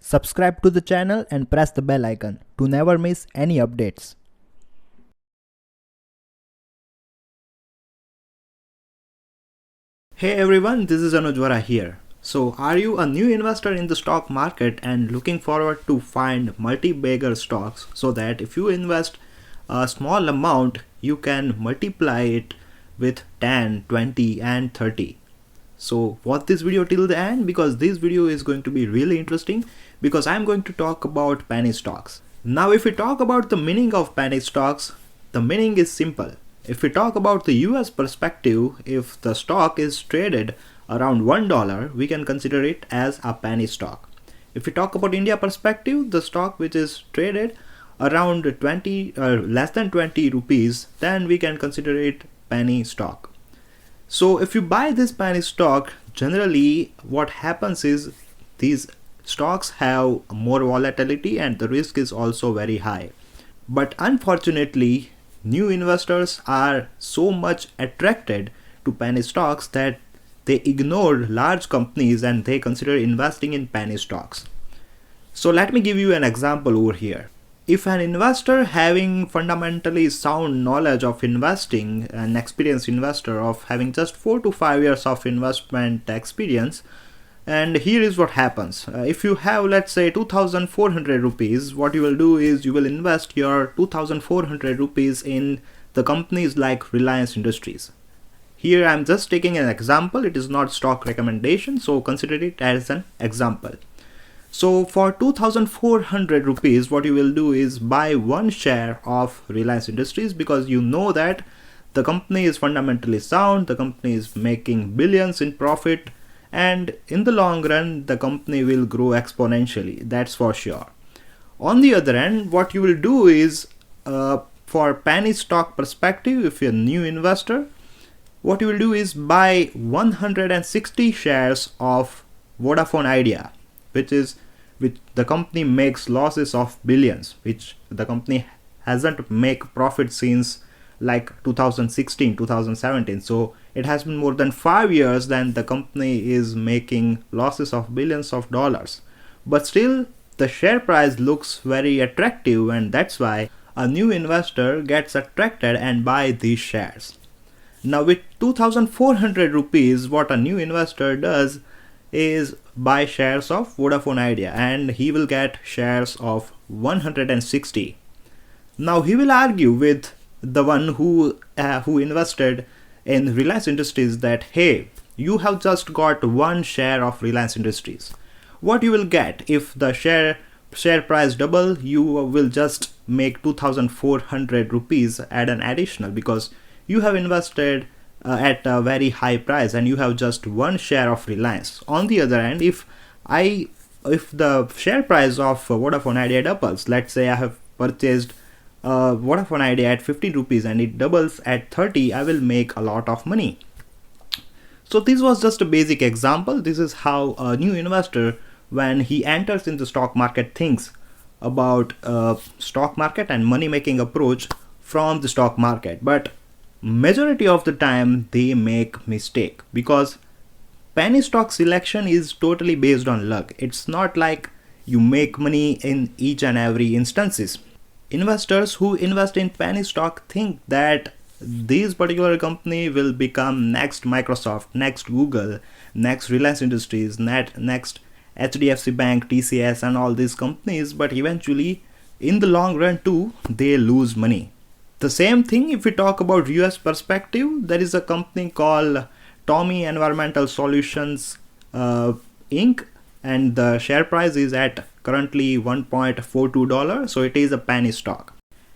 Subscribe to the channel and press the bell icon to never miss any updates. Hey everyone, this is Anuj Vohra here. So, are you a new investor in the stock market and looking forward to find multi-bagger stocks so that if you invest a small amount, you can multiply it with 10, 20 and 30? So watch this video till the end because this video is going to be really interesting because I'm going to talk about penny stocks. Now if we talk about the meaning of penny stocks, the meaning is simple. If we talk about the US perspective, if the stock is traded around $1, we can consider it as a penny stock. If we talk about India perspective, the stock which is traded around 20 less than 20 rupees, then we can consider it penny stock. So if you buy this penny stock, generally what happens is these stocks have more volatility and the risk is also very high. But unfortunately, new investors are so much attracted to penny stocks that they ignore large companies and they consider investing in penny stocks. So let me give you an example over here. If an investor having fundamentally sound knowledge of investing, an experienced investor of having just 4 to 5 years of investment experience, and here is what happens. If you have, let's say, 2400 rupees, what you will do is you will invest your 2400 rupees in the companies like Reliance Industries. Here I'm just taking an example, it is not stock recommendation, so consider it as an example. So for 2400 rupees, what you will do is buy one share of Reliance Industries because you know that the company is fundamentally sound, the company is making billions in profit, and in the long run, the company will grow exponentially, that's for sure. On the other end, what you will do is for penny stock perspective, if you're a new investor, what you will do is buy 160 shares of Vodafone Idea, which the company makes losses of billions, which the company hasn't make profit since like 2016 2017. So it has been more than 5 years that the company is making losses of billions of dollars, but still the share price looks very attractive, and that's why a new investor gets attracted and buy these shares. Now with 2400 rupees, what a new investor does is buy shares of Vodafone Idea and he will get shares of 160. Now he will argue with the one who invested in Reliance Industries that, hey, you have just got one share of Reliance Industries. What you will get if the share price double, you will just make 2400 rupees add an additional because you have invested at a very high price and you have just one share of Reliance. On the other hand, if the share price of Vodafone Idea doubles, let's say I have purchased Vodafone Idea at 50 rupees and it doubles at 30, I will make a lot of money. So this was just a basic example. This is how a new investor, when he enters in the stock market, thinks about stock market and money making approach from the stock market. But majority of the time they make mistake because penny stock selection is totally based on luck. It's not like you make money in each and every instances. Investors who invest in penny stock think that this particular company will become next Microsoft, next Google, next Reliance Industries, next HDFC Bank, TCS and all these companies, but eventually in the long run too they lose money. The same thing if we talk about US perspective, there is a company called Tommy Environmental Solutions Inc. and the share price is at currently $1.42, so it is a penny stock.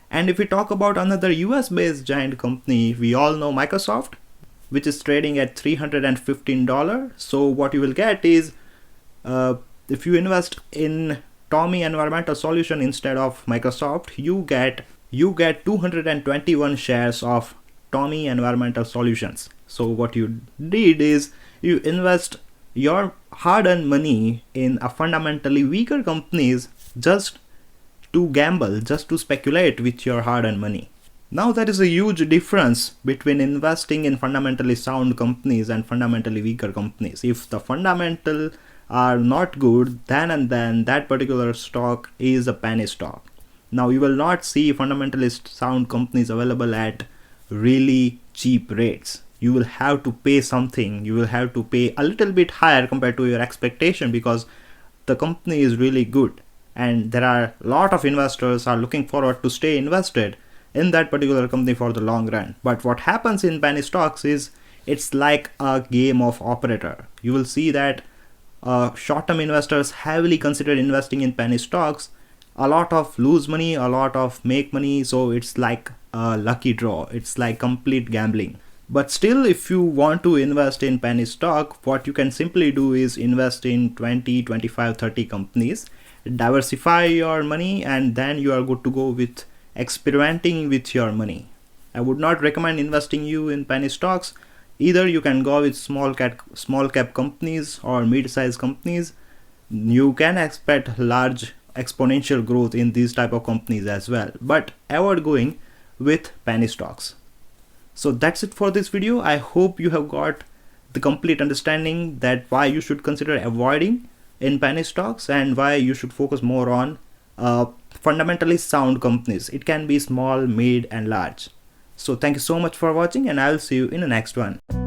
And if we talk about another US based giant company, we all know Microsoft, which is trading at $315. So what you will get is if you invest in Tommy Environmental Solution instead of Microsoft, you get 221 shares of Tommy Environmental Solutions. So what you did is you invest your hard-earned money in a fundamentally weaker companies just to gamble, just to speculate with your hard-earned money. Now there is a huge difference between investing in fundamentally sound companies and fundamentally weaker companies. If the fundamental are not good, then and then that particular stock is a penny stock. Now you will not see fundamentalist sound companies available at really cheap rates. You will have to pay something, you will have to pay a little bit higher compared to your expectation, because the company is really good and there are a lot of investors are looking forward to stay invested in that particular company for the long run. But what happens in penny stocks is it's like a game of operator. You will see that short-term investors heavily consider investing in penny stocks. A lot of lose money, a lot of make money, so it's like a lucky draw. It's like complete gambling. But still, if you want to invest in penny stock, what you can simply do is invest in 20, 25, 30 companies, diversify your money, and then you are good to go with experimenting with your money. I would not recommend investing you in penny stocks. Either you can go with small cap companies or mid-sized companies. You can expect large exponential growth in these type of companies as well, but avoid going with penny stocks. So that's it for this video. I hope you have got the complete understanding that why you should consider avoiding in penny stocks and why you should focus more on fundamentally sound companies. It can be small, mid and large. So thank you so much for watching, and I'll see you in the next one.